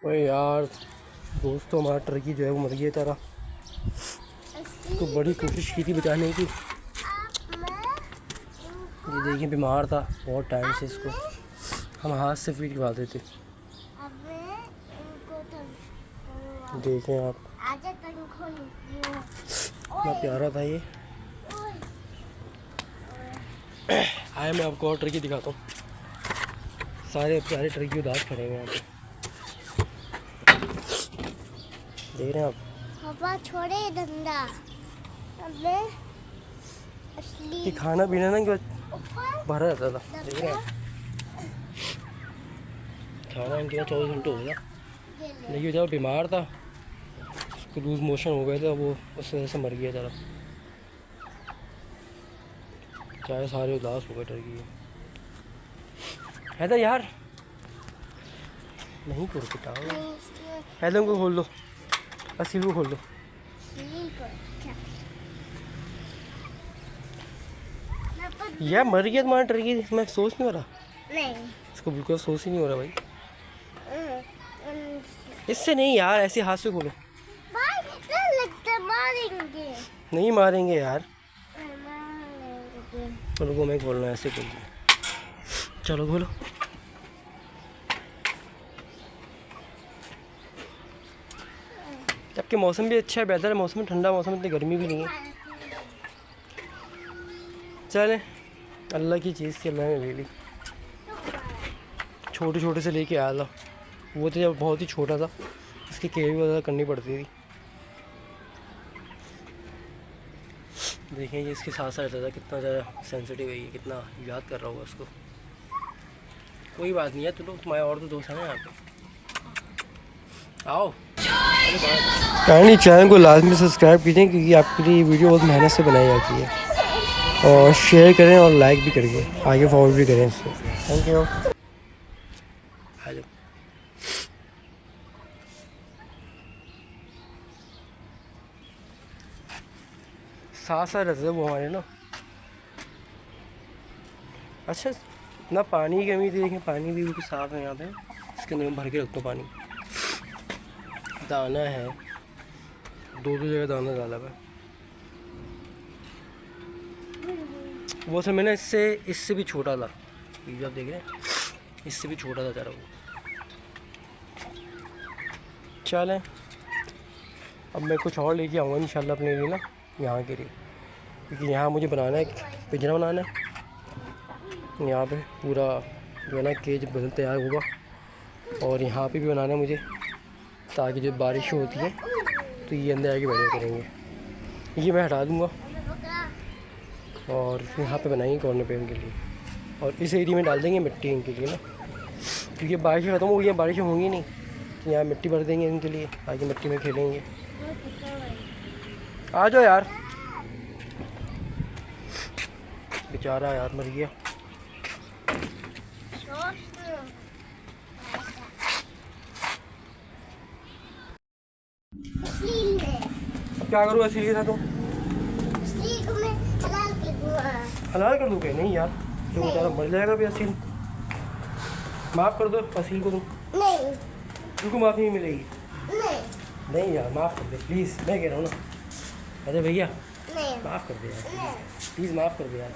ओए यार दोस्तों, हमारा टर्की जो है वो मर गया तारा। तो बड़ी कोशिश की थी बचाने की। ये देखिए बीमार था बहुत टाइम से, इसको हम हाथ से फीड करवाते थे। देखें आप कितना प्यारा था ये। आया मैं आपको और टर्की दिखाता हूँ। सारे प्यारे टर्की उदास खड़े हुए हैं यहाँ पे, देख रहे हैं आप। पापा छोड़े धंधा, अबे असली कि खाना पीना ना भरा रहता था, देख रहे हैं। खाना इनके 24 घंटे हो गया, लेकिन जब बीमार था उसको लूज मोशन हो गए थे, वो उस वजह से मर गया ज़रा। चाहे सारे उदास हो गए टर्की है तो यार नहीं कर सकता। हैदम को खोल लो, असील को खोल लो। यार मर गया तुम्हारा टर्की, मैं सोच नहीं हो रहा। नहीं, इसको बिल्कुल सोच ही नहीं हो रहा भाई। इससे नहीं यार, ऐसे हाथ से खोलो। भाई लगता मारेंगे। नहीं मारेंगे यार, मारेंगे। रुको मैं खोल रहा हूँ, ऐसे खोल। चलो खोलो। जबकि मौसम भी अच्छा है, बेहतर है मौसम, ठंडा मौसम, इतनी गर्मी भी नहीं है। चलें, अल्लाह की चीज़ थी, अल्लाह ने ले ली। छोटे छोटे से लेके आया था वो, तो जब बहुत ही छोटा था इसकी केयर भी वगैरह करनी पड़ती थी। देखें ये इसके साथ साथ रहता था, कितना ज़्यादा सेंसिटिव है ये, कितना याद कर रहा होगा उसको। कोई बात नहीं है, तुम्हारे और तो दोस्त हैं ना यहाँ पे, आओ। काइंडली चैनल को लाजमी सब्सक्राइब कीजिए, क्योंकि आपके लिए वीडियो बहुत मेहनत से बनाई जाती है। और शेयर करें और लाइक भी करें, आगे फॉरवर्ड भी करें इसको। Thank you. आ जाओ। साथ साथ रहते थे वो हमारे ना। अच्छा ना, पानी की कमी थी, देखें पानी भी बिल्कुल साफ़ है यहाँ पे। इसके अंदर भर के रखता हूँ पानी। दाना है, दो जगह दाना डाला हुआ है। वो सब मैंने इससे भी छोटा था, ये आप देख रहे हैं, इससे भी छोटा था जरा वो। चलें अब मैं कुछ और लेके आऊँगा इंशाल्लाह अपने लिए ना, यहाँ के लिए, क्योंकि यहाँ मुझे बनाना है, पिंजरा बनाना है यहाँ पे पूरा, जो है ना केज बदल तैयार होगा। और यहाँ पे भी बनाना है मुझे, ताकि जब बारिश होती है तो ये अंदर आके बैठा करेंगे। ये मैं हटा दूँगा और यहाँ पे बनाएंगे कॉर्नर पे उनके लिए। और इस एरिया में डाल देंगे मिट्टी इनके लिए ना, क्योंकि बारिश ख़त्म हो गई है, बारिशें होंगी नहीं, तो यहाँ मिट्टी भर देंगे इनके लिए, ताकि मिट्टी में खेलेंगे। आ जाओ यार, बेचारा यार मर गया। अब क्या करूँ असील के साथ? हलाल कर दूँ क्या? नहीं यार, तो बेचारा मर जाएगा भी असील। माफ़ कर दो असील को तुम। नहीं, उनको माफ़ी नहीं मिलेगी। नहीं, नहीं यार माफ़ कर दे प्लीज़, मैं कह रहा हूँ ना। अरे भैया नहीं, माफ़ कर दे यार, प्लीज़ माफ़ कर दे यार।